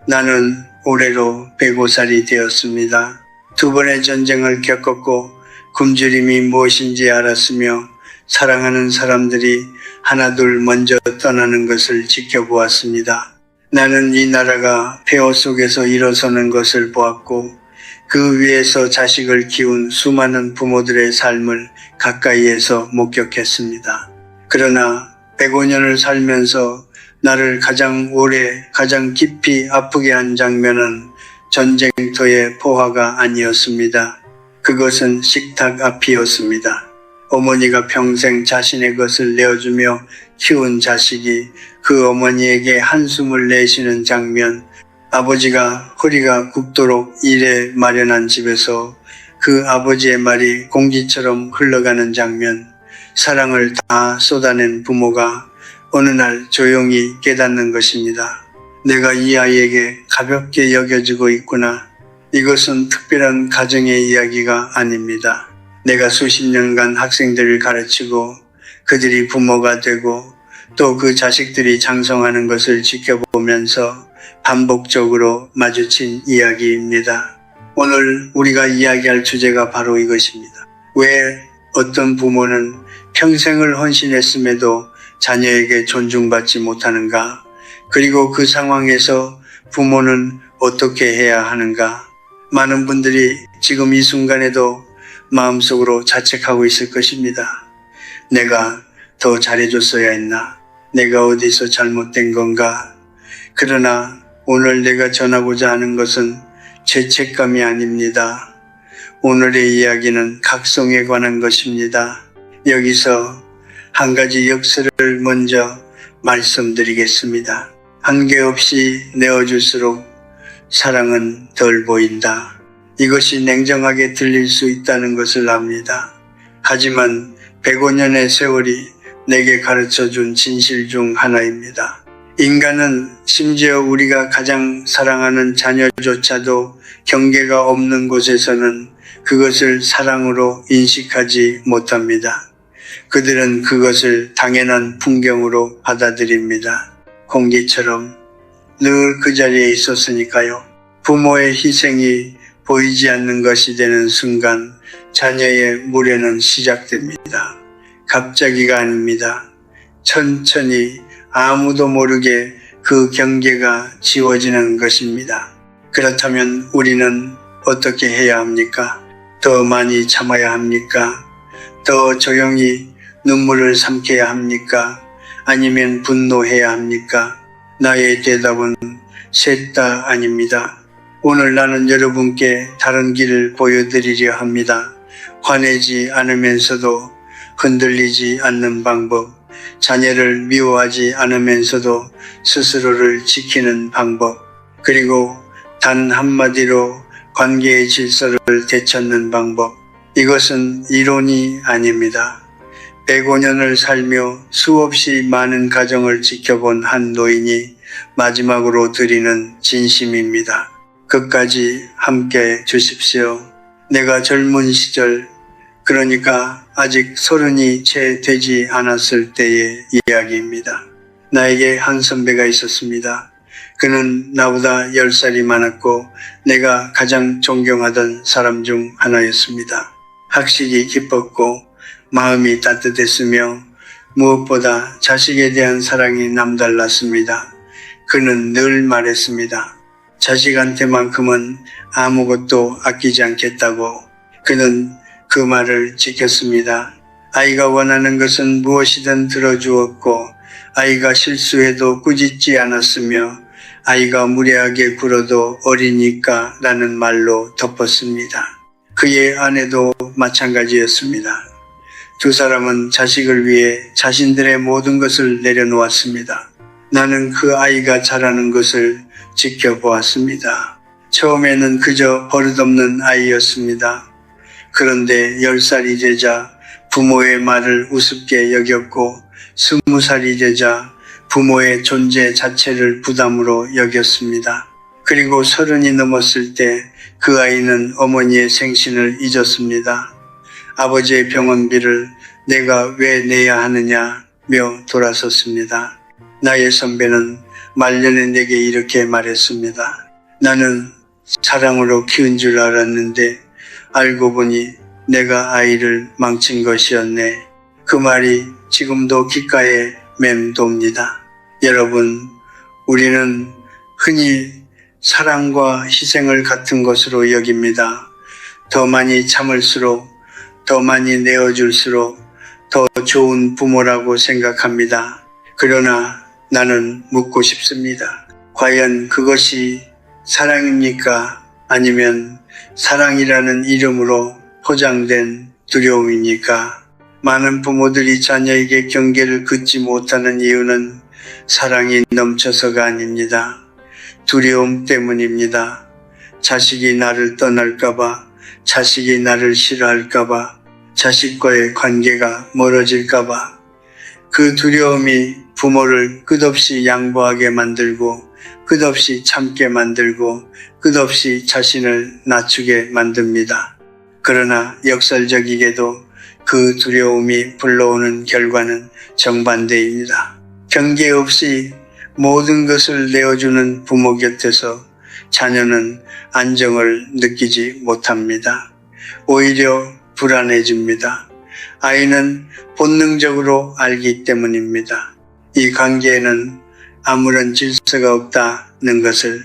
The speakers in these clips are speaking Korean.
나는 올해로 105살이 되었습니다. 두 번의 전쟁을 겪었고 굶주림이 무엇인지 알았으며 사랑하는 사람들이 하나둘 먼저 떠나는 것을 지켜보았습니다. 나는 이 나라가 폐허 속에서 일어서는 것을 보았고 그 위에서 자식을 키운 수많은 부모들의 삶을 가까이에서 목격했습니다. 그러나 105년을 살면서 나를 가장 오래 가장 깊이 아프게 한 장면은 전쟁터의 포화가 아니었습니다. 그것은 식탁 앞이었습니다. 어머니가 평생 자신의 것을 내어주며 키운 자식이 그 어머니에게 한숨을 내쉬는 장면, 아버지가 허리가 굽도록 일해 마련한 집에서 그 아버지의 말이 공기처럼 흘러가는 장면, 사랑을 다 쏟아낸 부모가 어느 날 조용히 깨닫는 것입니다. 내가 이 아이에게 가볍게 여겨지고 있구나. 이것은 특별한 가정의 이야기가 아닙니다. 내가 수십 년간 학생들을 가르치고 그들이 부모가 되고 또 그 자식들이 장성하는 것을 지켜보면서 반복적으로 마주친 이야기입니다. 오늘 우리가 이야기할 주제가 바로 이것입니다. 왜 어떤 부모는 평생을 헌신했음에도 자녀에게 존중받지 못하는가? 그리고 그 상황에서 부모는 어떻게 해야 하는가? 많은 분들이 지금 이 순간에도 마음속으로 자책하고 있을 것입니다. 내가 더 잘해줬어야 했나? 내가 어디서 잘못된 건가? 그러나 오늘 내가 전하고자 하는 것은 죄책감이 아닙니다. 오늘의 이야기는 각성에 관한 것입니다. 여기서 한 가지 역설을 먼저 말씀드리겠습니다. 한계 없이 내어줄수록 사랑은 덜 보인다. 이것이 냉정하게 들릴 수 있다는 것을 압니다. 하지만 105년의 세월이 내게 가르쳐준 진실 중 하나입니다. 인간은 심지어 우리가 가장 사랑하는 자녀조차도 경계가 없는 곳에서는 그것을 사랑으로 인식하지 못합니다. 그들은 그것을 당연한 풍경으로 받아들입니다. 공기처럼 늘 그 자리에 있었으니까요. 부모의 희생이 보이지 않는 것이 되는 순간 자녀의 무례는 시작됩니다. 갑자기가 아닙니다. 천천히 아무도 모르게 그 경계가 지워지는 것입니다. 그렇다면 우리는 어떻게 해야 합니까? 더 많이 참아야 합니까? 더 조용히 눈물을 삼켜야 합니까? 아니면 분노해야 합니까? 나의 대답은 셋 다 아닙니다. 오늘 나는 여러분께 다른 길을 보여드리려 합니다. 화내지 않으면서도 흔들리지 않는 방법, 자녀를 미워하지 않으면서도 스스로를 지키는 방법, 그리고 단 한마디로 관계의 질서를 되찾는 방법. 이것은 이론이 아닙니다. 105년을 살며 수없이 많은 가정을 지켜본 한 노인이 마지막으로 드리는 진심입니다. 끝까지 함께 주십시오. 내가 젊은 시절, 그러니까 아직 30이 채 되지 않았을 때의 이야기입니다. 나에게 한 선배가 있었습니다. 그는 나보다 10살이 많았고 내가 가장 존경하던 사람 중 하나였습니다. 학식이 깊었고 마음이 따뜻했으며 무엇보다 자식에 대한 사랑이 남달랐습니다. 그는 늘 말했습니다. 자식한테만큼은 아무것도 아끼지 않겠다고. 그는 그 말을 지켰습니다. 아이가 원하는 것은 무엇이든 들어주었고 아이가 실수해도 꾸짖지 않았으며 아이가 무례하게 굴어도 어리니까 라는 말로 덮었습니다. 그의 아내도 마찬가지였습니다. 두 사람은 자식을 위해 자신들의 모든 것을 내려놓았습니다. 나는 그 아이가 자라는 것을 지켜보았습니다. 처음에는 그저 버릇없는 아이였습니다. 그런데 10살이 되자 부모의 말을 우습게 여겼고 20살이 되자 부모의 존재 자체를 부담으로 여겼습니다. 그리고 30이 넘었을 때 그 아이는 어머니의 생신을 잊었습니다. 아버지의 병원비를 내가 왜 내야 하느냐며 돌아섰습니다. 나의 선배는 말년에 내게 이렇게 말했습니다. 나는 사랑으로 키운 줄 알았는데 알고 보니 내가 아이를 망친 것이었네. 그 말이 지금도 귓가에 맴돕니다. 여러분, 우리는 흔히 사랑과 희생을 같은 것으로 여깁니다. 더 많이 참을수록, 더 많이 내어줄수록 더 좋은 부모라고 생각합니다. 그러나 나는 묻고 싶습니다. 과연 그것이 사랑입니까? 아니면 사랑이라는 이름으로 포장된 두려움입니까? 많은 부모들이 자녀에게 경계를 긋지 못하는 이유는 사랑이 넘쳐서가 아닙니다. 두려움 때문입니다. 자식이 나를 떠날까봐, 자식이 나를 싫어할까봐, 자식과의 관계가 멀어질까봐, 그 두려움이 부모를 끝없이 양보하게 만들고, 끝없이 참게 만들고, 끝없이 자신을 낮추게 만듭니다. 그러나 역설적이게도 그 두려움이 불러오는 결과는 정반대입니다. 경계 없이 모든 것을 내어주는 부모 곁에서 자녀는 안정을 느끼지 못합니다. 오히려 불안해집니다. 아이는 본능적으로 알기 때문입니다. 이 관계에는 아무런 질서가 없다는 것을,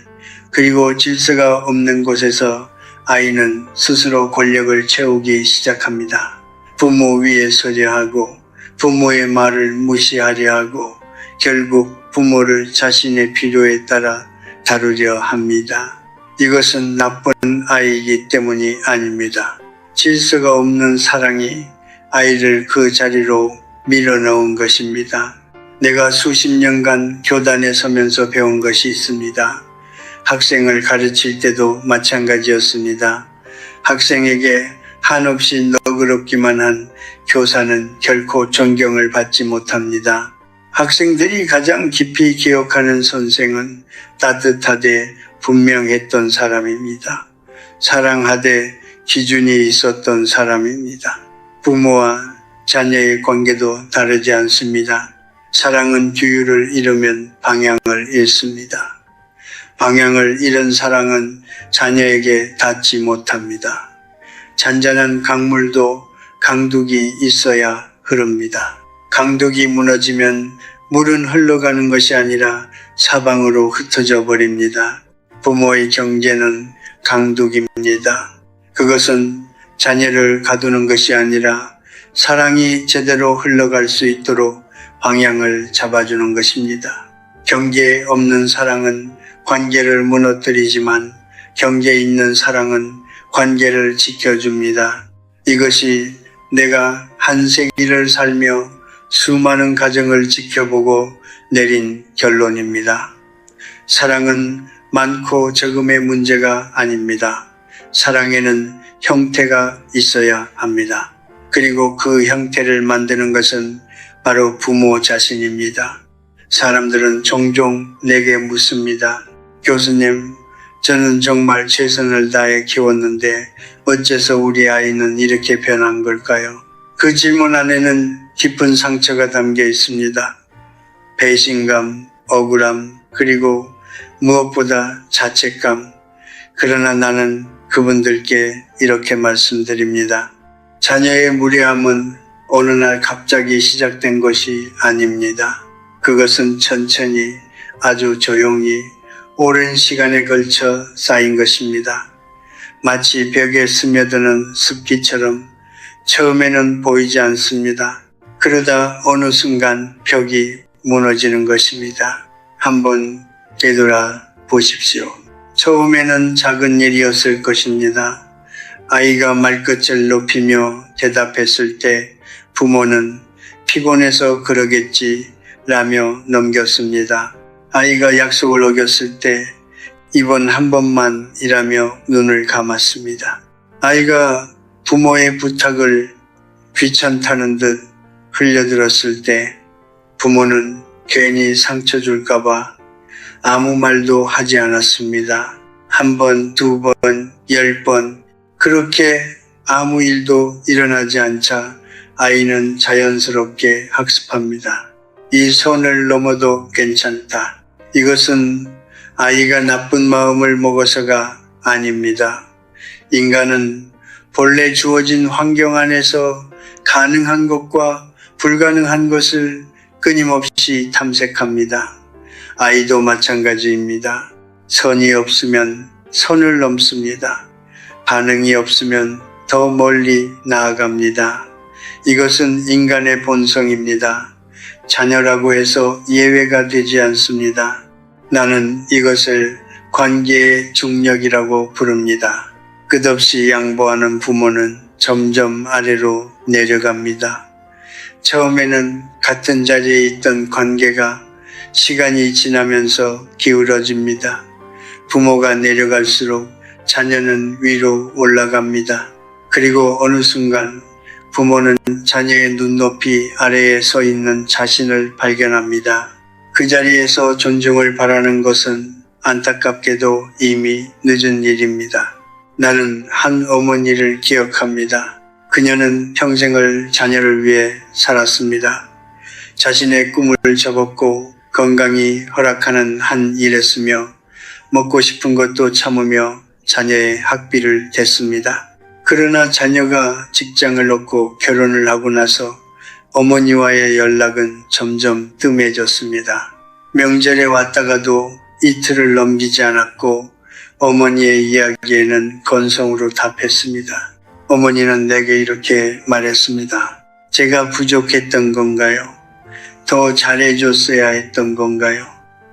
그리고 질서가 없는 곳에서 아이는 스스로 권력을 채우기 시작합니다. 부모 위에 서려 하고 부모의 말을 무시하려 하고 결국 부모를 자신의 필요에 따라 다루려 합니다. 이것은 나쁜 아이이기 때문이 아닙니다. 질서가 없는 사랑이 아이를 그 자리로 밀어넣은 것입니다. 내가 수십 년간 교단에 서면서 배운 것이 있습니다. 학생을 가르칠 때도 마찬가지였습니다. 학생에게 한없이 너그럽기만 한 교사는 결코 존경을 받지 못합니다. 학생들이 가장 깊이 기억하는 선생은 따뜻하되 분명했던 사람입니다. 사랑하되 기준이 있었던 사람입니다. 부모와 자녀의 관계도 다르지 않습니다. 사랑은 규율을 잃으면 방향을 잃습니다. 방향을 잃은 사랑은 자녀에게 닿지 못합니다. 잔잔한 강물도 강둑이 있어야 흐릅니다. 강둑이 무너지면 물은 흘러가는 것이 아니라 사방으로 흩어져 버립니다. 부모의 경계는 강둑입니다. 그것은 자녀를 가두는 것이 아니라 사랑이 제대로 흘러갈 수 있도록 방향을 잡아주는 것입니다. 경계 없는 사랑은 관계를 무너뜨리지만 경계 있는 사랑은 관계를 지켜줍니다. 이것이 내가 한 세기를 살며 수많은 가정을 지켜보고 내린 결론입니다. 사랑은 많고 적음의 문제가 아닙니다. 사랑에는 형태가 있어야 합니다. 그리고 그 형태를 만드는 것은 바로 부모 자신입니다. 사람들은 종종 내게 묻습니다. 교수님, 저는 정말 최선을 다해 키웠는데 어째서 우리 아이는 이렇게 변한 걸까요? 그 질문 안에는 깊은 상처가 담겨 있습니다. 배신감, 억울함, 그리고 무엇보다 자책감. 그러나 나는 그분들께 이렇게 말씀드립니다. 자녀의 무례함은 어느 날 갑자기 시작된 것이 아닙니다. 그것은 천천히 아주 조용히 오랜 시간에 걸쳐 쌓인 것입니다. 마치 벽에 스며드는 습기처럼 처음에는 보이지 않습니다. 그러다 어느 순간 벽이 무너지는 것입니다. 한번 되돌아 보십시오. 처음에는 작은 일이었을 것입니다. 아이가 말끝을 높이며 대답했을 때 부모는 피곤해서 그러겠지 라며 넘겼습니다. 아이가 약속을 어겼을 때 이번 한 번만 이라며 눈을 감았습니다. 아이가 부모의 부탁을 귀찮다는 듯 흘려들었을 때 부모는 괜히 상처 줄까봐 아무 말도 하지 않았습니다. 한 번, 두 번, 10번 그렇게 아무 일도 일어나지 않자 아이는 자연스럽게 학습합니다. 이 선을 넘어도 괜찮다. 이것은 아이가 나쁜 마음을 먹어서가 아닙니다. 인간은 본래 주어진 환경 안에서 가능한 것과 불가능한 것을 끊임없이 탐색합니다. 아이도 마찬가지입니다. 선이 없으면 선을 넘습니다. 반응이 없으면 더 멀리 나아갑니다. 이것은 인간의 본성입니다. 자녀라고 해서 예외가 되지 않습니다. 나는 이것을 관계의 중력이라고 부릅니다. 끝없이 양보하는 부모는 점점 아래로 내려갑니다. 처음에는 같은 자리에 있던 관계가 시간이 지나면서 기울어집니다. 부모가 내려갈수록 자녀는 위로 올라갑니다. 그리고 어느 순간 부모는 자녀의 눈높이 아래에 서 있는 자신을 발견합니다. 그 자리에서 존중을 바라는 것은 안타깝게도 이미 늦은 일입니다. 나는 한 어머니를 기억합니다. 그녀는 평생을 자녀를 위해 살았습니다. 자신의 꿈을 접었고 건강이 허락하는 한 일했으며 먹고 싶은 것도 참으며 자녀의 학비를 댔습니다. 그러나 자녀가 직장을 얻고 결혼을 하고 나서 어머니와의 연락은 점점 뜸해졌습니다. 명절에 왔다가도 이틀을 넘기지 않았고 어머니의 이야기에는 건성으로 답했습니다. 어머니는 내게 이렇게 말했습니다. 제가 부족했던 건가요? 더 잘해줬어야 했던 건가요?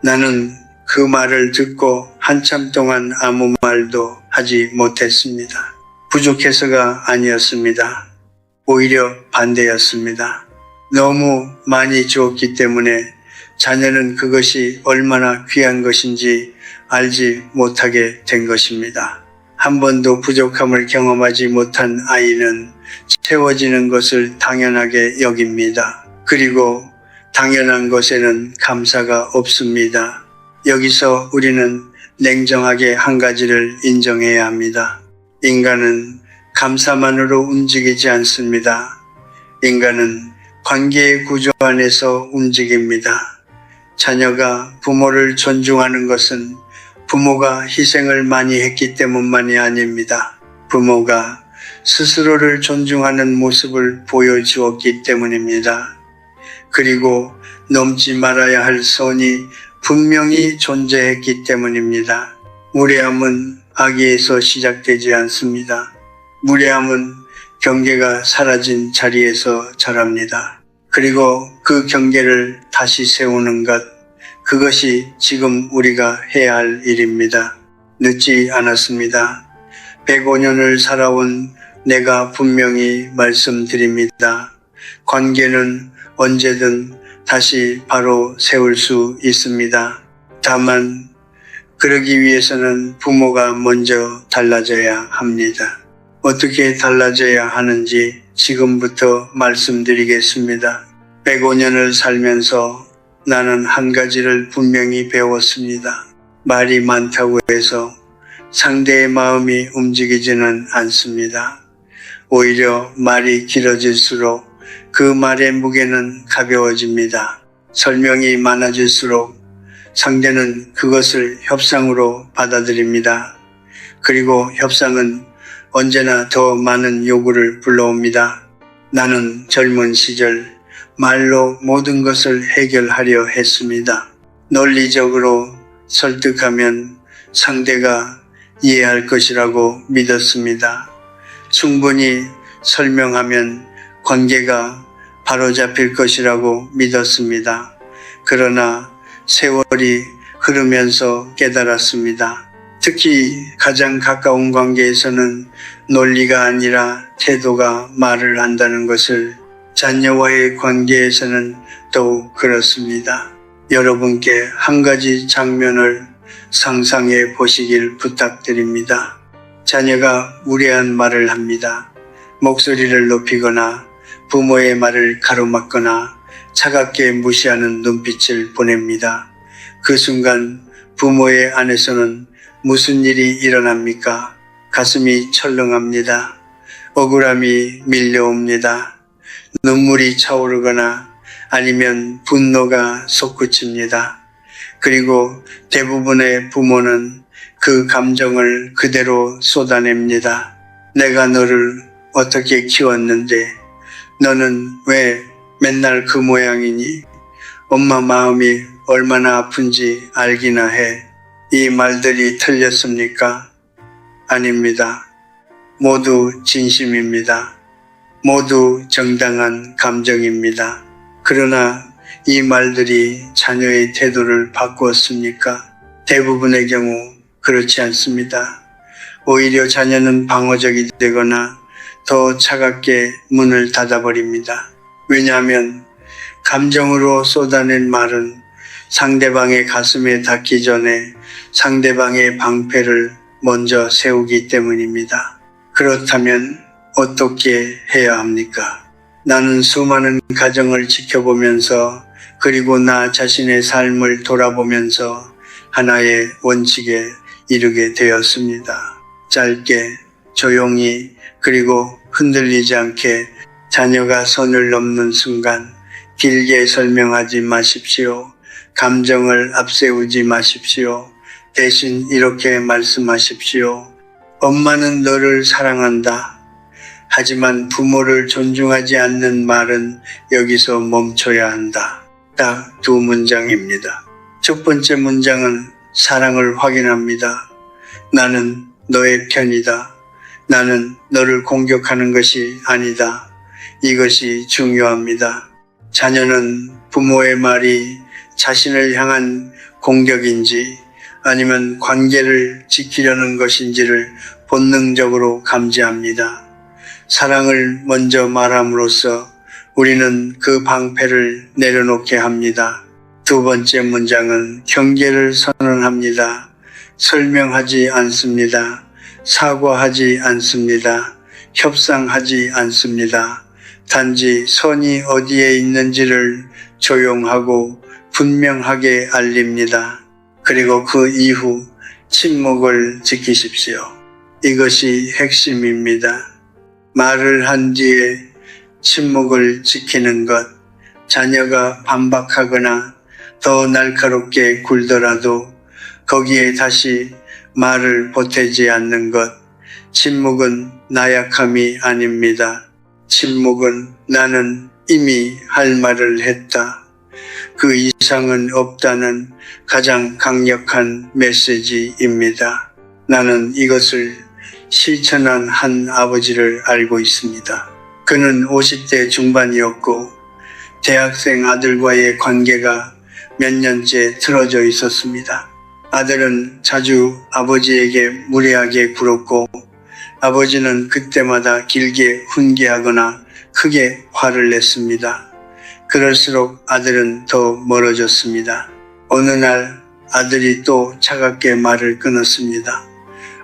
나는 그 말을 듣고 한참 동안 아무 말도 하지 못했습니다. 부족해서가 아니었습니다. 오히려 반대였습니다. 너무 많이 주었기 때문에 자녀는 그것이 얼마나 귀한 것인지 알지 못하게 된 것입니다. 한 번도 부족함을 경험하지 못한 아이는 채워지는 것을 당연하게 여깁니다. 그리고 당연한 것에는 감사가 없습니다. 여기서 우리는 냉정하게 한 가지를 인정해야 합니다. 인간은 감사만으로 움직이지 않습니다. 인간은 관계의 구조 안에서 움직입니다. 자녀가 부모를 존중하는 것은 부모가 희생을 많이 했기 때문만이 아닙니다. 부모가 스스로를 존중하는 모습을 보여주었기 때문입니다. 그리고 넘지 말아야 할 선이 분명히 존재했기 때문입니다. 무례함은 악의에서 시작되지 않습니다. 무례함은 경계가 사라진 자리에서 자랍니다. 그리고 그 경계를 다시 세우는 것, 그것이 지금 우리가 해야 할 일입니다. 늦지 않았습니다. 105년을 살아온 내가 분명히 말씀드립니다. 관계는 언제든 다시 바로 세울 수 있습니다. 다만 그러기 위해서는 부모가 먼저 달라져야 합니다. 어떻게 달라져야 하는지 지금부터 말씀드리겠습니다. 105년을 살면서 나는 한 가지를 분명히 배웠습니다. 말이 많다고 해서 상대의 마음이 움직이지는 않습니다. 오히려 말이 길어질수록 그 말의 무게는 가벼워집니다. 설명이 많아질수록 상대는 그것을 협상으로 받아들입니다. 그리고 협상은 언제나 더 많은 요구를 불러옵니다. 나는 젊은 시절 말로 모든 것을 해결하려 했습니다. 논리적으로 설득하면 상대가 이해할 것이라고 믿었습니다. 충분히 설명하면 관계가 바로잡힐 것이라고 믿었습니다. 그러나 세월이 흐르면서 깨달았습니다. 특히 가장 가까운 관계에서는 논리가 아니라 태도가 말을 한다는 것을, 자녀와의 관계에서는 더욱 그렇습니다. 여러분께 한 가지 장면을 상상해 보시길 부탁드립니다. 자녀가 무례한 말을 합니다. 목소리를 높이거나 부모의 말을 가로막거나 차갑게 무시하는 눈빛을 보냅니다. 그 순간 부모의 안에서는 무슨 일이 일어납니까? 가슴이 철렁합니다. 억울함이 밀려옵니다. 눈물이 차오르거나 아니면 분노가 솟구칩니다. 그리고 대부분의 부모는 그 감정을 그대로 쏟아냅니다. 내가 너를 어떻게 키웠는데 너는 왜 맨날 그 모양이니? 엄마 마음이 얼마나 아픈지 알기나 해. 이 말들이 틀렸습니까? 아닙니다. 모두 진심입니다. 모두 정당한 감정입니다. 그러나 이 말들이 자녀의 태도를 바꾸었습니까? 대부분의 경우 그렇지 않습니다. 오히려 자녀는 방어적이 되거나 더 차갑게 문을 닫아버립니다. 왜냐하면 감정으로 쏟아낸 말은 상대방의 가슴에 닿기 전에 상대방의 방패를 먼저 세우기 때문입니다. 그렇다면 어떻게 해야 합니까? 나는 수많은 가정을 지켜보면서 그리고 나 자신의 삶을 돌아보면서 하나의 원칙에 이르게 되었습니다. 짧게, 조용히, 그리고 흔들리지 않게 자녀가 선을 넘는 순간 길게 설명하지 마십시오. 감정을 앞세우지 마십시오. 대신 이렇게 말씀하십시오. 엄마는 너를 사랑한다. 하지만 부모를 존중하지 않는 말은 여기서 멈춰야 한다. 딱 두 문장입니다. 첫 번째 문장은 사랑을 확인합니다. 나는 너의 편이다. 나는 너를 공격하는 것이 아니다. 이것이 중요합니다. 자녀는 부모의 말이 자신을 향한 공격인지 아니면 관계를 지키려는 것인지를 본능적으로 감지합니다. 사랑을 먼저 말함으로써 우리는 그 방패를 내려놓게 합니다. 두 번째 문장은 경계를 선언합니다. 설명하지 않습니다. 사과하지 않습니다. 협상하지 않습니다. 단지 선이 어디에 있는지를 조용하고 분명하게 알립니다. 그리고 그 이후 침묵을 지키십시오. 이것이 핵심입니다. 말을 한 뒤에 침묵을 지키는 것, 자녀가 반박하거나 더 날카롭게 굴더라도 거기에 다시 말을 보태지 않는 것, 침묵은 나약함이 아닙니다. 침묵은 나는 이미 할 말을 했다. 그 이상은 없다는 가장 강력한 메시지입니다. 나는 이것을 실천한 한 아버지를 알고 있습니다. 그는 50대 중반이었고 대학생 아들과의 관계가 몇 년째 틀어져 있었습니다. 아들은 자주 아버지에게 무례하게 굴었고 아버지는 그때마다 길게 훈계하거나 크게 화를 냈습니다. 그럴수록 아들은 더 멀어졌습니다. 어느 날 아들이 또 차갑게 말을 끊었습니다.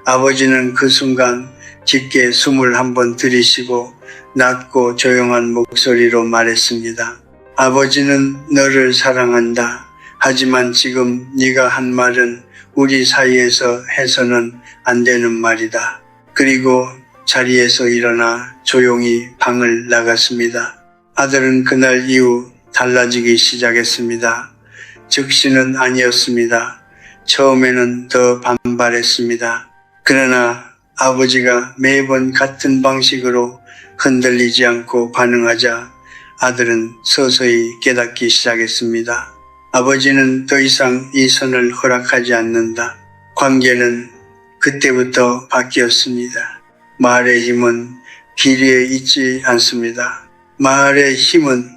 아버지는 그 순간 깊게 숨을 한번 들이쉬고 낮고 조용한 목소리로 말했습니다. 아버지는 너를 사랑한다. 하지만 지금 네가 한 말은 우리 사이에서 해서는 안 되는 말이다. 그리고 자리에서 일어나 조용히 방을 나갔습니다. 아들은 그날 이후 달라지기 시작했습니다. 즉시는 아니었습니다. 처음에는 더 반발했습니다. 그러나 아버지가 매번 같은 방식으로 흔들리지 않고 반응하자 아들은 서서히 깨닫기 시작했습니다. 아버지는 더 이상 이 선을 허락하지 않는다. 관계는 그때부터 바뀌었습니다. 말의 힘은 비리에 있지 않습니다. 말의 힘은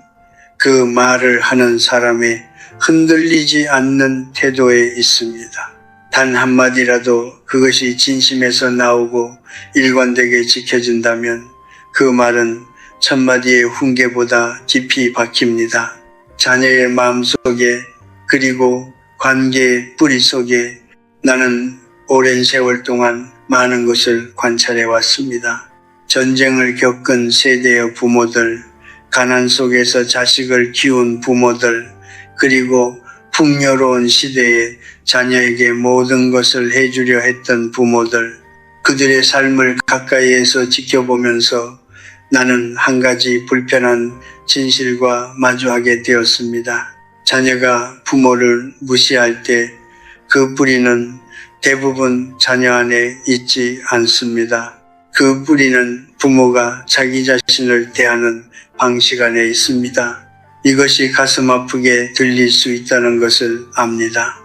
그 말을 하는 사람의 흔들리지 않는 태도에 있습니다. 단 한마디라도 그것이 진심에서 나오고 일관되게 지켜진다면 그 말은 천마디의 훈계보다 깊이 박힙니다. 자녀의 마음속에 그리고 관계의 뿌리 속에 나는 오랜 세월 동안 많은 것을 관찰해 왔습니다. 전쟁을 겪은 세대의 부모들, 가난 속에서 자식을 키운 부모들, 그리고 풍요로운 시대에 자녀에게 모든 것을 해주려 했던 부모들, 그들의 삶을 가까이에서 지켜보면서 나는 한 가지 불편한 진실과 마주하게 되었습니다. 자녀가 부모를 무시할 때 그 뿌리는 대부분 자녀 안에 있지 않습니다. 그 뿌리는 부모가 자기 자신을 대하는 방식 안에 있습니다. 이것이 가슴 아프게 들릴 수 있다는 것을 압니다.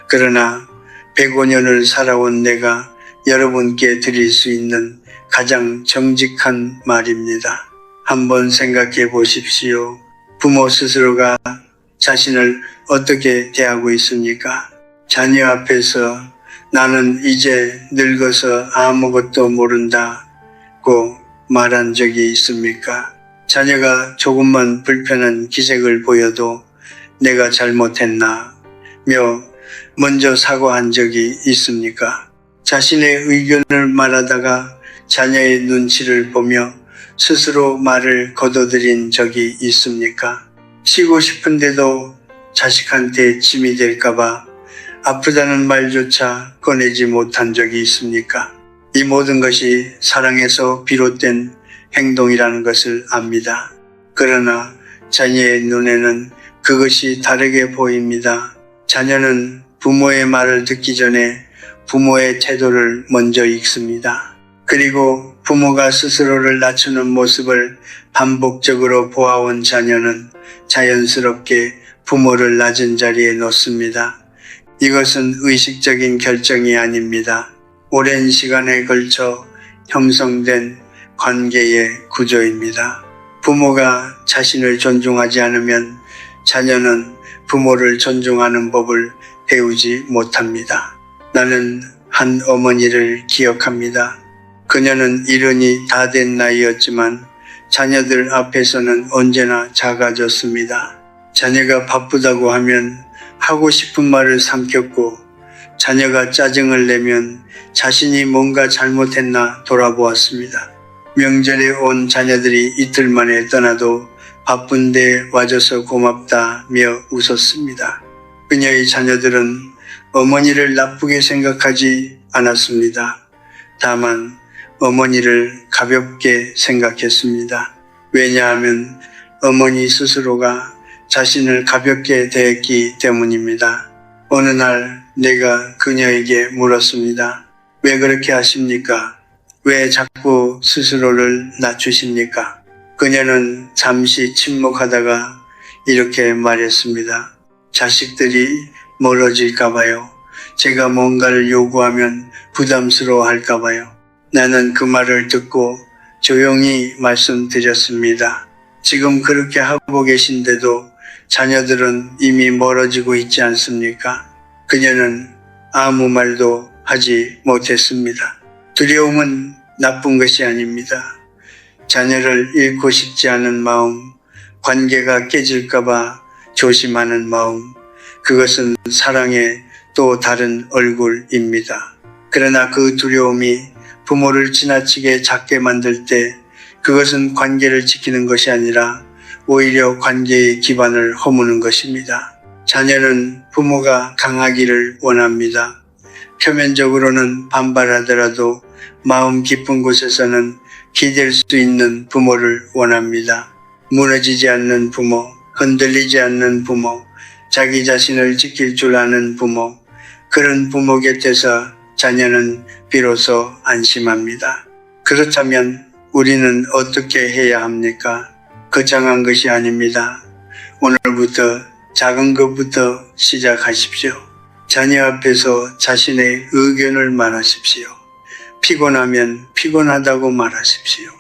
그러나 105년을 살아온 내가 여러분께 드릴 수 있는 가장 정직한 말입니다. 한번 생각해 보십시오. 부모 스스로가 자신을 어떻게 대하고 있습니까? 자녀 앞에서 나는 이제 늙어서 아무것도 모른다고 말한 적이 있습니까? 자녀가 조금만 불편한 기색을 보여도 내가 잘못했나 며 먼저 사과한 적이 있습니까? 자신의 의견을 말하다가 자녀의 눈치를 보며 스스로 말을 거둬들인 적이 있습니까? 쉬고 싶은데도 자식한테 짐이 될까봐 아프다는 말조차 꺼내지 못한 적이 있습니까? 이 모든 것이 사랑에서 비롯된 행동이라는 것을 압니다. 그러나 자녀의 눈에는 그것이 다르게 보입니다. 자녀는 부모의 말을 듣기 전에 부모의 태도를 먼저 읽습니다. 그리고 부모가 스스로를 낮추는 모습을 반복적으로 보아온 자녀는 자연스럽게 부모를 낮은 자리에 놓습니다. 이것은 의식적인 결정이 아닙니다. 오랜 시간에 걸쳐 형성된 관계의 구조입니다. 부모가 자신을 존중하지 않으면 자녀는 부모를 존중하는 법을 배우지 못합니다. 나는 한 어머니를 기억합니다. 그녀는 이른이 다 된 나이였지만 자녀들 앞에서는 언제나 작아졌습니다. 자녀가 바쁘다고 하면 하고 싶은 말을 삼켰고 자녀가 짜증을 내면 자신이 뭔가 잘못했나 돌아보았습니다. 명절에 온 자녀들이 이틀 만에 떠나도 바쁜데 와줘서 고맙다며 웃었습니다. 그녀의 자녀들은 어머니를 나쁘게 생각하지 않았습니다. 다만 어머니를 가볍게 생각했습니다. 왜냐하면 어머니 스스로가 자신을 가볍게 대했기 때문입니다. 어느 날 내가 그녀에게 물었습니다. 왜 그렇게 하십니까? 왜 자꾸 스스로를 낮추십니까? 그녀는 잠시 침묵하다가 이렇게 말했습니다. 자식들이 멀어질까봐요. 제가 뭔가를 요구하면 부담스러워할까봐요. 나는 그 말을 듣고 조용히 말씀드렸습니다. 지금 그렇게 하고 계신데도 자녀들은 이미 멀어지고 있지 않습니까? 그녀는 아무 말도 하지 못했습니다. 두려움은 나쁜 것이 아닙니다. 자녀를 잃고 싶지 않은 마음, 관계가 깨질까봐 조심하는 마음, 그것은 사랑의 또 다른 얼굴입니다. 그러나 그 두려움이 부모를 지나치게 작게 만들 때 그것은 관계를 지키는 것이 아니라 오히려 관계의 기반을 허무는 것입니다. 자녀는 부모가 강하기를 원합니다. 표면적으로는 반발하더라도 마음 깊은 곳에서는 기댈 수 있는 부모를 원합니다. 무너지지 않는 부모, 흔들리지 않는 부모, 자기 자신을 지킬 줄 아는 부모, 그런 부모 곁에서 자녀는 비로소 안심합니다. 그렇다면 우리는 어떻게 해야 합니까? 거창한 것이 아닙니다. 오늘부터 작은 것부터 시작하십시오. 자녀 앞에서 자신의 의견을 말하십시오. 피곤하면 피곤하다고 말하십시오.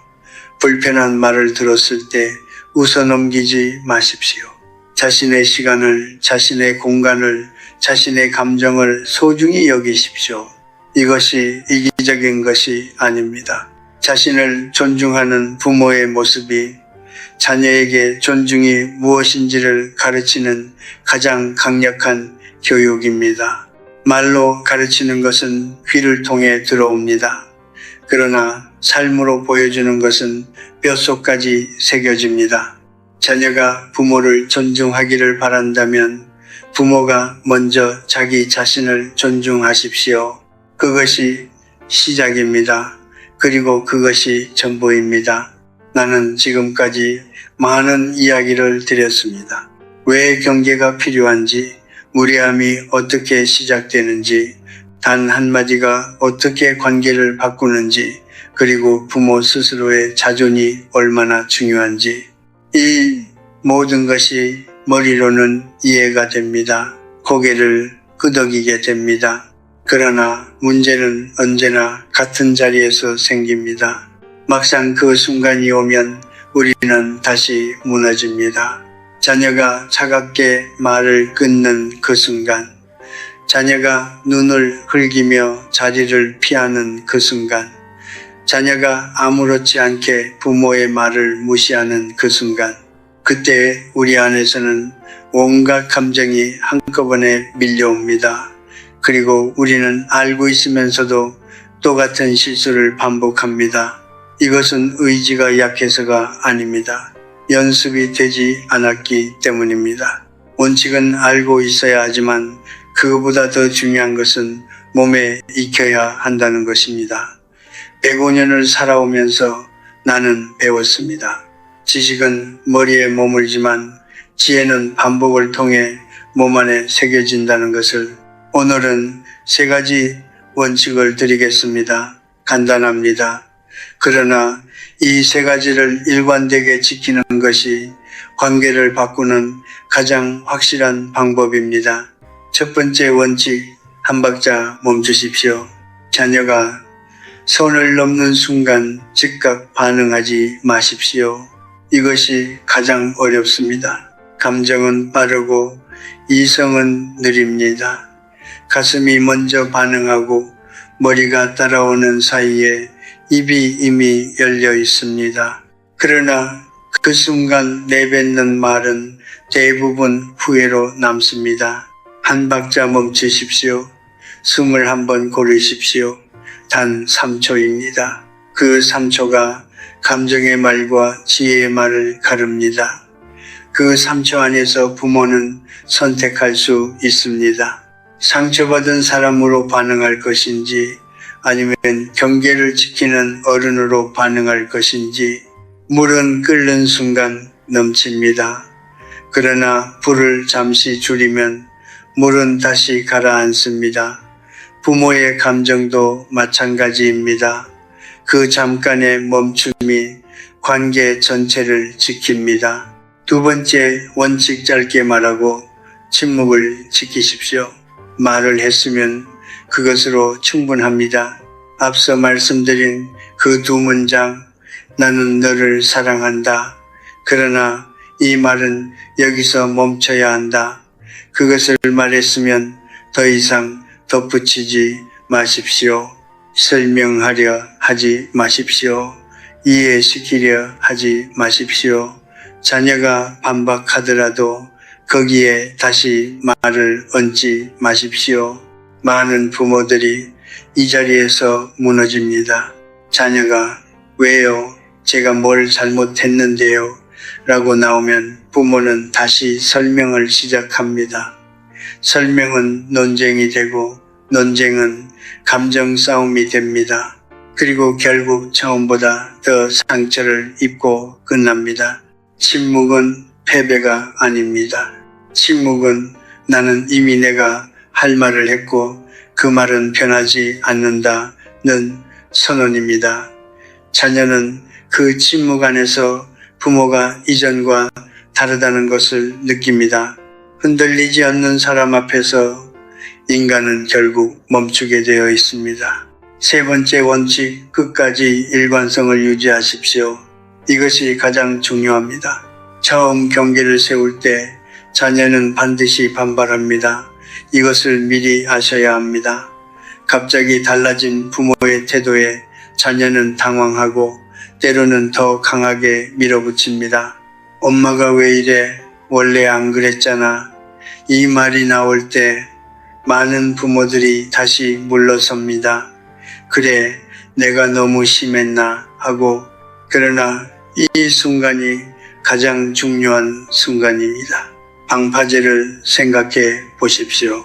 불편한 말을 들었을 때 웃어넘기지 마십시오. 자신의 시간을, 자신의 공간을, 자신의 감정을 소중히 여기십시오. 이것이 이기적인 것이 아닙니다. 자신을 존중하는 부모의 모습이 자녀에게 존중이 무엇인지를 가르치는 가장 강력한 교육입니다. 말로 가르치는 것은 귀를 통해 들어옵니다. 그러나 삶으로 보여주는 것은 뼛속까지 새겨집니다. 자녀가 부모를 존중하기를 바란다면 부모가 먼저 자기 자신을 존중하십시오. 그것이 시작입니다. 그리고 그것이 전부입니다. 나는 지금까지 많은 이야기를 드렸습니다. 왜 경계가 필요한지, 무례함이 어떻게 시작되는지, 단 한마디가 어떻게 관계를 바꾸는지, 그리고 부모 스스로의 자존이 얼마나 중요한지, 이 모든 것이 머리로는 이해가 됩니다. 고개를 끄덕이게 됩니다. 그러나 문제는 언제나 같은 자리에서 생깁니다. 막상 그 순간이 오면 우리는 다시 무너집니다. 자녀가 차갑게 말을 끊는 그 순간, 자녀가 눈을 흘기며 자리를 피하는 그 순간, 자녀가 아무렇지 않게 부모의 말을 무시하는 그 순간, 그때 우리 안에서는 온갖 감정이 한꺼번에 밀려옵니다. 그리고 우리는 알고 있으면서도 똑같은 실수를 반복합니다. 이것은 의지가 약해서가 아닙니다. 연습이 되지 않았기 때문입니다. 원칙은 알고 있어야 하지만 그것보다 더 중요한 것은 몸에 익혀야 한다는 것입니다. 105년을 살아오면서 나는 배웠습니다. 지식은 머리에 머물지만 지혜는 반복을 통해 몸 안에 새겨진다는 것을. 오늘은 3가지 원칙을 드리겠습니다. 간단합니다. 그러나 이 3가지를 일관되게 지키는 것이 관계를 바꾸는 가장 확실한 방법입니다. 첫 번째 원칙, 한 박자 멈추십시오. 자녀가 선을 넘는 순간 즉각 반응하지 마십시오. 이것이 가장 어렵습니다. 감정은 빠르고 이성은 느립니다. 가슴이 먼저 반응하고 머리가 따라오는 사이에 입이 이미 열려 있습니다. 그러나 그 순간 내뱉는 말은 대부분 후회로 남습니다. 한 박자 멈추십시오. 숨을 한번 고르십시오. 단 3초입니다. 그 3초가 감정의 말과 지혜의 말을 가릅니다. 그 3초 안에서 부모는 선택할 수 있습니다. 상처받은 사람으로 반응할 것인지 아니면 경계를 지키는 어른으로 반응할 것인지. 물은 끓는 순간 넘칩니다. 그러나 불을 잠시 줄이면 물은 다시 가라앉습니다. 부모의 감정도 마찬가지입니다. 그 잠깐의 멈춤이 관계 전체를 지킵니다. 두 번째 원칙, 짧게 말하고 침묵을 지키십시오. 말을 했으면 그것으로 충분합니다. 앞서 말씀드린 그 2문장, 나는 너를 사랑한다. 그러나 이 말은 여기서 멈춰야 한다. 그것을 말했으면 더 이상 덧붙이지 마십시오. 설명하려 하지 마십시오. 이해시키려 하지 마십시오. 자녀가 반박하더라도 거기에 다시 말을 얹지 마십시오. 많은 부모들이 이 자리에서 무너집니다. 자녀가 왜요? 제가 뭘 잘못했는데요? 라고 나오면 부모는 다시 설명을 시작합니다. 설명은 논쟁이 되고 논쟁은 감정 싸움이 됩니다. 그리고 결국 처음보다 더 상처를 입고 끝납니다. 침묵은 패배가 아닙니다. 침묵은 나는 이미 내가 할 말을 했고 그 말은 변하지 않는다는 선언입니다. 자녀는 그 침묵 안에서 부모가 이전과 다르다는 것을 느낍니다. 흔들리지 않는 사람 앞에서 인간은 결국 멈추게 되어 있습니다. 세 번째 원칙, 끝까지 일관성을 유지하십시오. 이것이 가장 중요합니다. 처음 경계를 세울 때 자녀는 반드시 반발합니다. 이것을 미리 아셔야 합니다. 갑자기 달라진 부모의 태도에 자녀는 당황하고 때로는 더 강하게 밀어붙입니다. 엄마가 왜 이래? 원래 안 그랬잖아. 이 말이 나올 때 많은 부모들이 다시 물러섭니다. 그래, 내가 너무 심했나 하고. 그러나 이 순간이 가장 중요한 순간입니다. 방파제를 생각해 보십시오.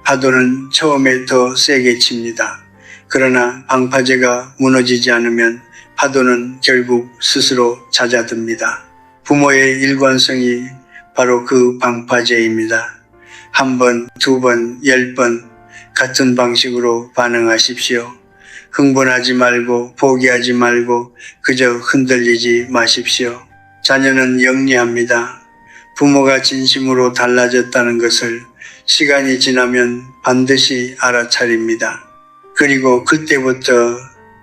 파도는 처음에 더 세게 칩니다. 그러나 방파제가 무너지지 않으면 파도는 결국 스스로 잦아듭니다. 부모의 일관성이 바로 그 방파제입니다. 한 번, 두 번, 10번 같은 방식으로 반응하십시오. 흥분하지 말고 포기하지 말고 그저 흔들리지 마십시오. 자녀는 영리합니다. 부모가 진심으로 달라졌다는 것을 시간이 지나면 반드시 알아차립니다. 그리고 그때부터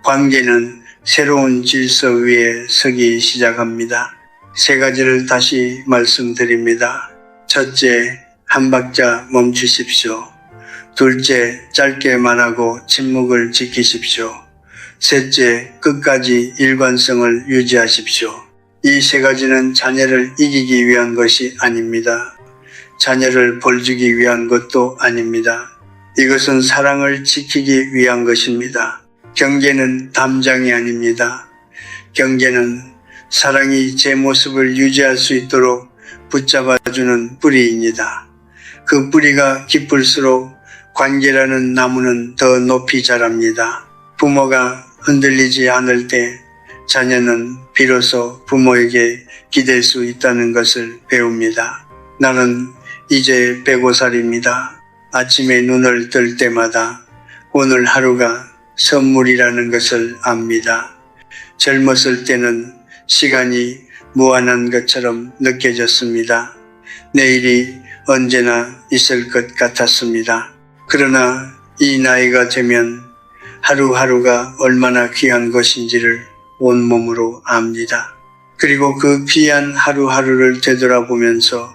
관계는 새로운 질서 위에 서기 시작합니다. 3가지를 다시 말씀드립니다. 첫째, 한 박자 멈추십시오. 둘째, 짧게 말하고 침묵을 지키십시오. 셋째, 끝까지 일관성을 유지하십시오. 이 3가지는 자녀를 이기기 위한 것이 아닙니다. 자녀를 벌주기 위한 것도 아닙니다. 이것은 사랑을 지키기 위한 것입니다. 경계는 담장이 아닙니다. 경계는 사랑이 제 모습을 유지할 수 있도록 붙잡아주는 뿌리입니다. 그 뿌리가 깊을수록 관계라는 나무는 더 높이 자랍니다. 부모가 흔들리지 않을 때 자녀는 비로소 부모에게 기댈 수 있다는 것을 배웁니다. 나는 이제 105살입니다. 아침에 눈을 뜰 때마다 오늘 하루가 선물이라는 것을 압니다. 젊었을 때는 시간이 무한한 것처럼 느껴졌습니다. 내일이 언제나 있을 것 같았습니다. 그러나 이 나이가 되면 하루하루가 얼마나 귀한 것인지를 온몸으로 압니다. 그리고 그 귀한 하루하루를 되돌아보면서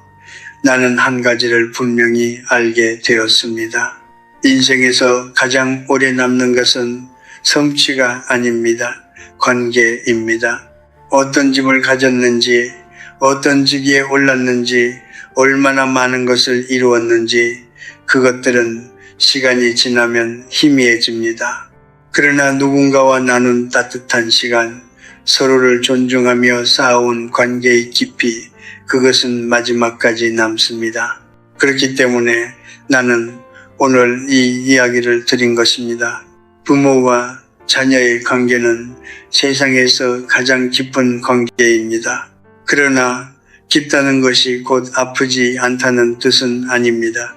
나는 한 가지를 분명히 알게 되었습니다. 인생에서 가장 오래 남는 것은 성취가 아닙니다. 관계입니다. 어떤 집을 가졌는지, 어떤 직위에 올랐는지, 얼마나 많은 것을 이루었는지 그것들은 시간이 지나면 희미해집니다. 그러나 누군가와 나눈 따뜻한 시간, 서로를 존중하며 쌓아온 관계의 깊이, 그것은 마지막까지 남습니다. 그렇기 때문에 나는 오늘 이 이야기를 드린 것입니다. 부모와 자녀의 관계는 세상에서 가장 깊은 관계입니다. 그러나 깊다는 것이 곧 아프지 않다는 뜻은 아닙니다.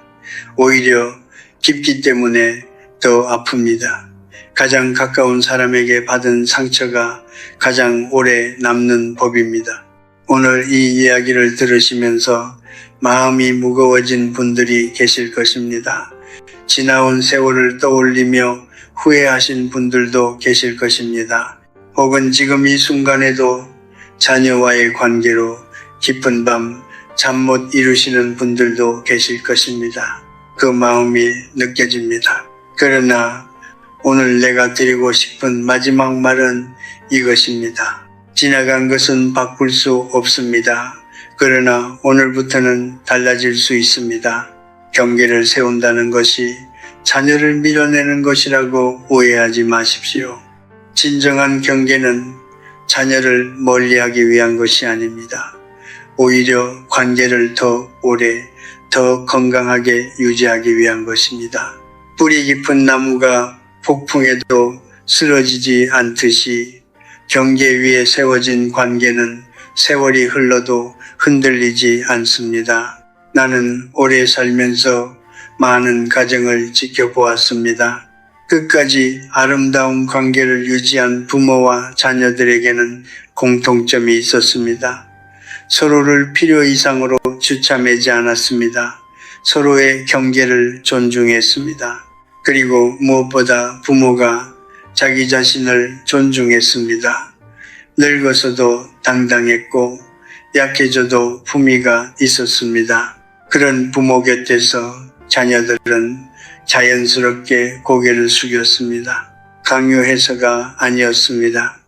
오히려 깊기 때문에 더 아픕니다. 가장 가까운 사람에게 받은 상처가 가장 오래 남는 법입니다. 오늘 이 이야기를 들으시면서 마음이 무거워진 분들이 계실 것입니다. 지나온 세월을 떠올리며 후회하신 분들도 계실 것입니다. 혹은 지금 이 순간에도 자녀와의 관계로 깊은 밤 잠 못 이루시는 분들도 계실 것입니다. 그 마음이 느껴집니다. 그러나 오늘 내가 드리고 싶은 마지막 말은 이것입니다. 지나간 것은 바꿀 수 없습니다. 그러나 오늘부터는 달라질 수 있습니다. 경계를 세운다는 것이 자녀를 밀어내는 것이라고 오해하지 마십시오. 진정한 경계는 자녀를 멀리하기 위한 것이 아닙니다. 오히려 관계를 더 오래, 더 건강하게 유지하기 위한 것입니다. 뿌리 깊은 나무가 폭풍에도 쓰러지지 않듯이 경계 위에 세워진 관계는 세월이 흘러도 흔들리지 않습니다. 나는 오래 살면서 많은 가정을 지켜보았습니다. 끝까지 아름다운 관계를 유지한 부모와 자녀들에게는 공통점이 있었습니다. 서로를 필요 이상으로 주참하지 않았습니다. 서로의 경계를 존중했습니다. 그리고 무엇보다 부모가 자기 자신을 존중했습니다. 늙어서도 당당했고 약해져도 품위가 있었습니다. 그런 부모 곁에서 자녀들은 자연스럽게 고개를 숙였습니다. 강요해서가 아니었습니다.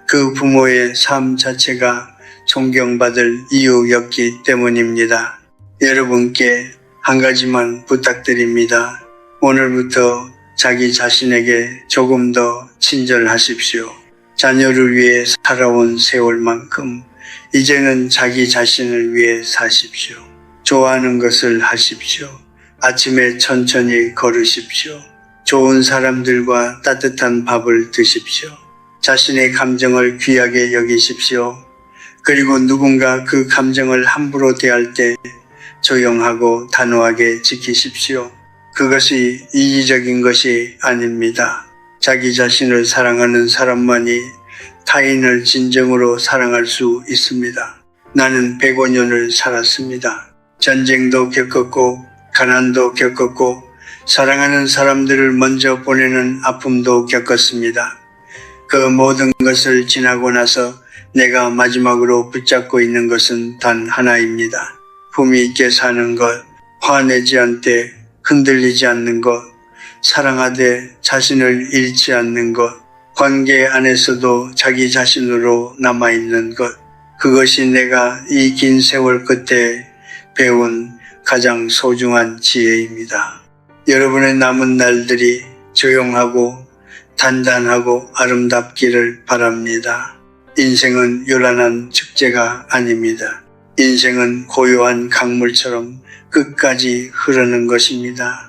그 부모의 삶 자체가 존경받을 이유였기 때문입니다. 여러분께 한 가지만 부탁드립니다. 오늘부터 자기 자신에게 조금 더 친절하십시오. 자녀를 위해 살아온 세월만큼 이제는 자기 자신을 위해 사십시오. 좋아하는 것을 하십시오. 아침에 천천히 걸으십시오. 좋은 사람들과 따뜻한 밥을 드십시오. 자신의 감정을 귀하게 여기십시오. 그리고 누군가 그 감정을 함부로 대할 때 조용하고 단호하게 지키십시오. 그것이 이기적인 것이 아닙니다. 자기 자신을 사랑하는 사람만이 타인을 진정으로 사랑할 수 있습니다. 나는 105년을 살았습니다. 전쟁도 겪었고 가난도 겪었고 사랑하는 사람들을 먼저 보내는 아픔도 겪었습니다. 그 모든 것을 지나고 나서 내가 마지막으로 붙잡고 있는 것은 단 하나입니다. 품위 있게 사는 것, 화내지 않되 흔들리지 않는 것, 사랑하되 자신을 잃지 않는 것, 관계 안에서도 자기 자신으로 남아있는 것, 그것이 내가 이 긴 세월 끝에 배운 가장 소중한 지혜입니다. 여러분의 남은 날들이 조용하고 단단하고 아름답기를 바랍니다. 인생은 요란한 축제가 아닙니다. 인생은 고요한 강물처럼 끝까지 흐르는 것입니다.